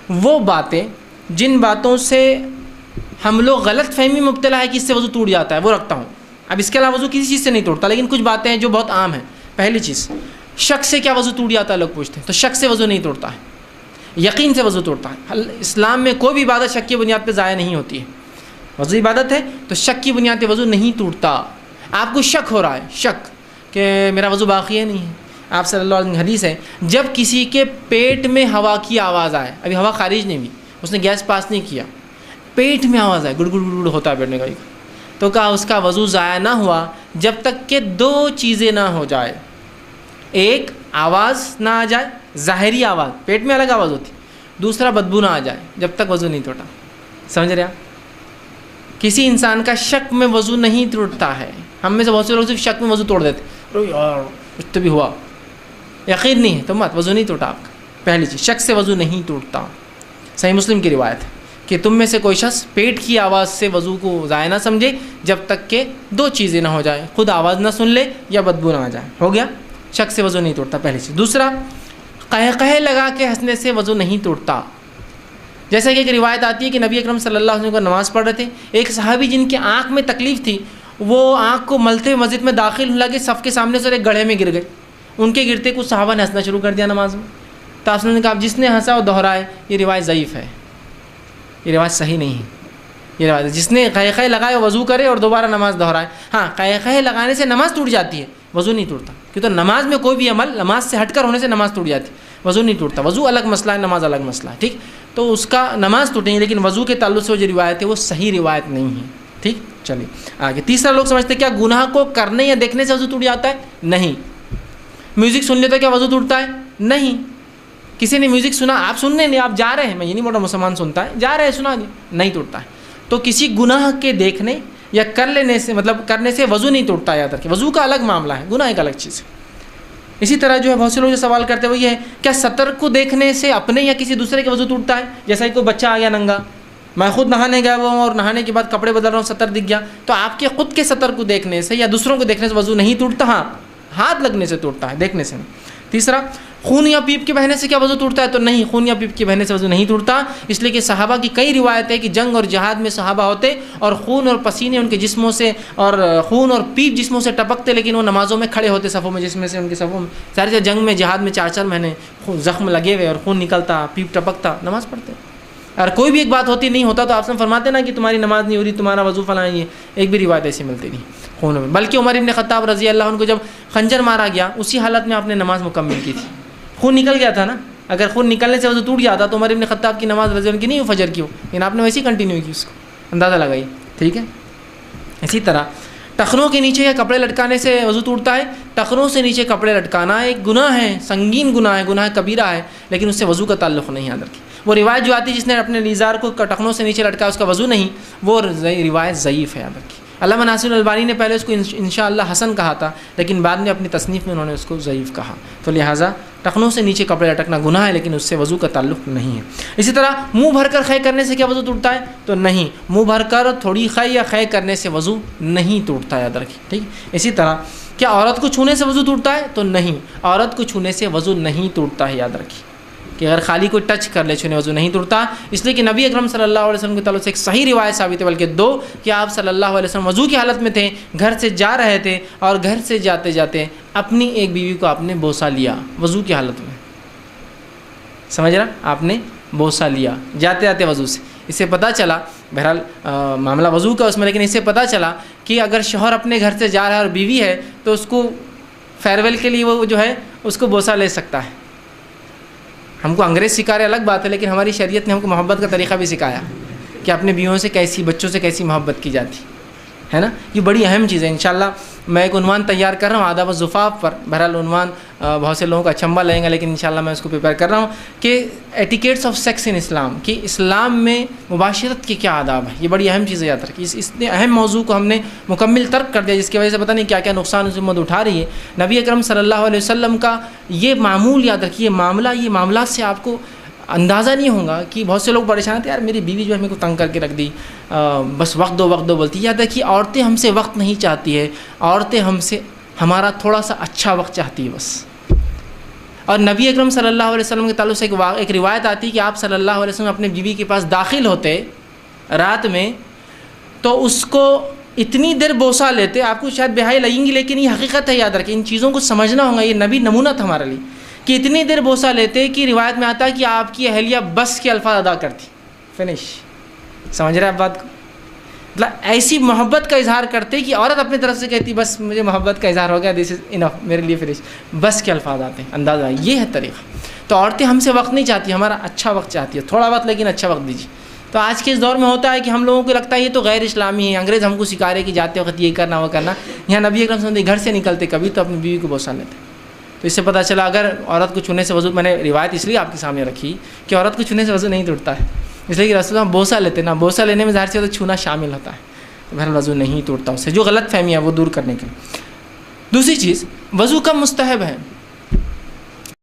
وہ باتیں جن باتوں سے ہم لوگ غلط فہمی میں مبتلا ہے کہ اس سے وضو ٹوٹ جاتا ہے وہ رکھتا ہوں. اب اس کے علاوہ وضو کسی چیز سے نہیں ٹوٹتا، لیکن کچھ باتیں ہیں جو بہت عام ہیں. پہلی چیز، شک سے کیا وضو ٹوٹ جاتا ہے لوگ پوچھتے ہیں، تو شک سے وضو نہیں ٹوٹتا ہے، یقین سے وضو ٹوٹتا ہے. اسلام میں کوئی بھی عبادت شک کی بنیاد پہ ضائع نہیں ہوتی ہے. وضو عبادت ہے تو شک کی بنیاد پہ وضو نہیں ٹوٹتا. آپ کو شک ہو رہا ہے، شک کہ میرا وضو باقی ہے نہیں ہے، آپ صلی اللہ علیہ وسلم حدیث ہے جب کسی کے پیٹ میں ہوا کی آواز آئے، ابھی ہوا خارج نہیں ہوئی، اس نے گیس پاس نہیں کیا، پیٹ میں آواز آئے، گڑ گڑ گڑ گڑ ہوتا ہے پیٹ میں کہیں، تو کہا اس کا وضو ضائع نہ ہوا جب تک کہ دو چیزیں نہ ہو جائے. ایک، آواز نہ آ جائے، ظاہری آواز، پیٹ میں الگ آواز ہوتی، دوسرا بدبو نہ آ جائے، جب تک وضو نہیں ٹوٹا. سمجھ رہے آپ؟ کسی انسان کا شک میں وضو نہیں ٹوٹتا ہے. ہم میں سے بہت سے لوگ صرف شک میں وضو توڑ دیتے، یار کچھ تو بھی ہوا، یقین نہیں ہے تو مت، وضو نہیں ٹوٹا آپ کا. پہلی چیز، شک سے وضو نہیں ٹوٹتا. صحیح مسلم کی روایت ہے کہ تم میں سے کوئی شخص پیٹ کی آواز سے وضو کو ضائع نہ سمجھے جب تک کہ دو چیزیں نہ ہو جائیں، خود آواز نہ سن لے یا بدبو نہ آ جائے. ہو گیا، شک سے وضو نہیں ٹوٹتا، پہلی چیز. دوسرا، قہقہے لگا کے ہنسنے سے وضو نہیں ٹوٹتا. جیسا کہ ایک روایت آتی ہے کہ نبی اکرم صلی اللہ علیہ وسلم کو نماز پڑھ رہے تھے، ایک صحابی جن کی آنکھ میں تکلیف تھی وہ آنکھ کو ملتے مسجد میں داخل لگے، صف کے سامنے سے ایک گڑھے میں گر گئے. ان کے گرتے کچھ صحابہ نے ہنسنا شروع کر دیا نماز میں. تو آپ نے کہا جس نے ہنسا وہ دہرائے. یہ روایت ضعیف ہے، یہ روایت صحیح نہیں ہے. یہ روایت جس نے قہقہے لگائے وضو کرے اور دوبارہ نماز دہرائے. ہاں، قہقہے لگانے سے نماز ٹوٹ جاتی ہے، وضو نہیں ٹوٹتا. کیونکہ نماز میں کوئی بھی عمل نماز سے ہٹ کر ہونے سے نماز ٹوٹ جاتی ہے، وضو نہیں ٹوٹتا. وضو الگ مسئلہ ہے، نماز الگ مسئلہ ہے. ٹھیک، تو اس کا نماز ٹوٹیں گی، لیکن وضو کے تعلق سے وہ جو روایت ہے وہ صحیح روایت نہیں ہے. ٹھیک، چلیے آگے. تیسرا، لوگ سمجھتے ہیں کیا گناہ کو کرنے یا دیکھنے سے وضو ٹوٹ جاتا ہے؟ نہیں. میوزک سن لیتے کیا وضو ٹوٹتا ہے؟ نہیں. کسی نے میوزک سنا، آپ سننے نہیں، آپ جا رہے ہیں، میں یہ نہیں بول رہا مسلمان سنتا ہے، جا رہے ہیں سنا نہیں ٹوٹتا ہے. تو کسی گناہ کے دیکھنے یا کر لینے سے، مطلب کرنے سے وضو نہیں ٹوٹتا. یاد رکھیں، وضو کا الگ معاملہ ہے، گناہ ایک الگ چیز ہے. اسی طرح جو ہے بہت سے لوگ جو سوال کرتے ہیں وہ یہ ہے، کیا سطر کو دیکھنے سے اپنے یا کسی دوسرے کے وضو ٹوٹتا ہے؟ جیسا کہ کوئی بچہ آ گیا ننگا، میں خود نہانے گیا وہ اور نہانے کے بعد کپڑے بدل رہا ہوں، سطر دکھ گیا، تو آپ کے خود کے سطر کو دیکھنے سے یا دوسروں کو دیکھنے سے وضو نہیں ٹوٹتا. ہاں، ہاتھ لگنے سے ٹوٹتا ہے، دیکھنے سے نہیں. تیسرا، خون یا پیپ کے بہنے سے کیا وضو ٹوٹتا ہے؟ تو نہیں، خون یا پیپ کے بہنے سے وضو نہیں ٹوٹتا. اس لیے کہ صحابہ کی کئی روایت ہے کہ جنگ اور جہاد میں صحابہ ہوتے اور خون اور پسینے ان کے جسموں سے اور خون اور پیپ جسموں سے ٹپکتے، لیکن وہ نمازوں میں کھڑے ہوتے صفوں میں، جس میں سے ان کے صفوں میں سارے جنگ میں جہاد میں 4 مہینے زخم لگے ہوئے اور خون نکلتا، پیپ ٹپکتا، نماز پڑھتے. اور کوئی بھی ایک بات ہوتی نہیں ہوتا تو آپ سے فرماتے نا کہ تمہاری نماز نہیں ہو رہی، تمہارا وضو فلاں. یہ ایک بھی روایت ایسی ملتی نہیں خونوں میں. بلکہ عمر ابن خطاب رضی اللہ عنہ کو جب خنجر مارا گیا اسی حالت میں آپ نے نماز مکمل کی تھی، خون نکل گیا تھا نا. اگر خون نکلنے سے وضو ٹوٹ جاتا تو عمر ابن خطاب کی نماز رضی اللہ عنہ کی نہیں ہو فجر کی ہو، لیکن آپ نے ویسے ہی کنٹینیو کی، اس کو اندازہ لگائیے. ٹھیک ہے. اسی طرح ٹخنوں کے نیچے یا کپڑے لٹکانے سے وضو ٹوٹتا ہے. ٹخنوں سے نیچے کپڑے لٹکانا ایک گناہ ہے، سنگین گناہ ہے، گناہ کبیرہ ہے، لیکن اس سے وضو کا تعلق نہیں. یاد رکھیں، وہ روایت جو آتی ہے جس نے اپنے لیزار کو ٹخنوں سے نیچے لٹکا اس کا وضو نہیں، وہ روایت ضعیف ہے. یاد رکھیں، علامہ ناصر الالبانی نے پہلے اس کو انشاءاللہ حسن کہا تھا، لیکن بعد میں اپنی تصنیف میں انہوں نے اس کو ضعیف کہا. تو لہٰذا ٹخنوں سے نیچے کپڑے لٹکنا گناہ ہے، لیکن اس سے وضو کا تعلق نہیں ہے. اسی طرح منہ بھر کر خے کرنے سے کیا وضو ٹوٹتا ہے؟ تو نہیں، منہ بھر کر تھوڑی خے یا خے کرنے سے وضو نہیں ٹوٹتا. یاد رکھیں. ٹھیک. اسی طرح کیا عورت کو چھونے سے وضو ٹوٹتا ہے؟ تو نہیں، عورت کو چھونے سے وضو نہیں ٹوٹتا ہے. یاد رکھیں کہ اگر خالی کوئی ٹچ کر لے چھونے وضو نہیں ٹوٹتا، اس لیے کہ نبی اکرم صلی اللہ علیہ وسلم کے تعلق سے ایک صحیح روایت ثابت ہے، بلکہ 2، کہ آپ صلی اللہ علیہ وسلم وضو کی حالت میں تھے، گھر سے جا رہے تھے اور گھر سے جاتے جاتے اپنی ایک بیوی کو آپ نے بوسہ لیا وضو کی حالت میں. سمجھ رہا؟ آپ نے بوسہ لیا جاتے جاتے وضو سے. اس سے پتہ چلا، بہرحال معاملہ وضو کا اس میں، لیکن اس سے پتہ چلا کہ اگر شوہر اپنے گھر سے جا رہا ہے اور بیوی ہے تو اس کو فیئرویل کے لیے وہ جو ہے اس کو بوسہ لے سکتا ہے. ہم کو انگریز سکھا رہے الگ بات ہے، لیکن ہماری شریعت نے ہم کو محبت کا طریقہ بھی سکھایا کہ اپنے بیویوں سے کیسی، بچوں سے کیسی محبت کی جاتی ہے نا. یہ بڑی اہم چیز ہے. انشاءاللہ میں ایک عنوان تیار کر رہا ہوں آداب الزفاف پر. بہرحال عنوان بہت سے لوگوں کا اچنبھا لگیں گا، لیکن انشاءاللہ میں اس کو پریپیئر کر رہا ہوں کہ ایٹیکیٹس آف سیکس ان اسلام، کہ اسلام میں مباشرت کے کیا آداب ہیں. یہ بڑی اہم چیز ہے. یاد رکھیے، اس نے اہم موضوع کو ہم نے مکمل ترک کر دیا، جس کی وجہ سے پتہ نہیں کیا کیا نقصان اس امت اٹھا رہی ہے. نبی اکرم صلی اللہ علیہ وسلم کا یہ معمول، یاد رکھیے، یہ معاملات سے آپ کو اندازہ نہیں ہوگا کہ بہت سے لوگ پریشان تھے، یار میری بیوی جو ہے میرے کو تنگ کر کے رکھ دی، بس وقت دو بولتی. یاد رکھیے، عورتیں ہم سے وقت نہیں چاہتی ہے، عورتیں ہم سے ہمارا تھوڑا سا اچھا وقت چاہتی ہے بس. اور نبی اکرم صلی اللہ علیہ وسلم کے تعلق سے ایک روایت آتی ہے کہ آپ صلی اللہ علیہ وسلم اپنے بیوی کے پاس داخل ہوتے رات میں تو اس کو اتنی دیر بوسہ لیتے. آپ کو شاید بہائی لگیں گی لیکن یہ حقیقت ہے, یاد رکھیں ان چیزوں کو سمجھنا ہوگا, یہ نبی نمونہ تھا ہمارے لیے کہ اتنی دیر بوسہ لیتے کہ روایت میں آتا ہے کہ آپ کی اہلیہ بس کے الفاظ ادا کرتی. فنش. سمجھ رہے ہیں آپ بات کو؟ مطلب ایسی محبت کا اظہار کرتے کہ عورت اپنی طرف سے کہتی بس مجھے محبت کا اظہار ہو گیا, دس از انف, میرے لیے فنش. بس کے الفاظ آتے ہیں, اندازہ یہ ہے طریقہ. تو عورتیں ہم سے وقت نہیں چاہتی, ہمارا اچھا وقت چاہتی ہے, تھوڑا وقت لیکن اچھا وقت دیجیے. تو آج کے اس دور میں ہوتا ہے کہ ہم لوگوں کو لگتا ہے یہ تو غیر اسلامی ہے, انگریز ہم کو سکھا رہے کہ جاتے وقت یہ کرنا وہ کرنا. یہاں نبی اکرم صلی اللہ علیہ وسلم گھر سے نکلتے کبھی تو اپنی بیوی کو بوسہ لیتے. تو اس سے پتہ چلا اگر عورت کو چھونے سے وضو, میں نے روایت اس لیے آپ کے سامنے رکھی کہ عورت کو چھونے سے وضو نہیں ٹوٹتا ہے, اس لیے کہ رسول اللہ بوسہ لیتے نا, بوسہ لینے میں ظاہر سی بات ہے چھونا شامل ہوتا ہے, تو بہرحال وضو نہیں ٹوٹتا اس سے. جو غلط فہمی ہے وہ دور کرنے کے لیے. دوسری چیز, وضو کب مستحب ہے؟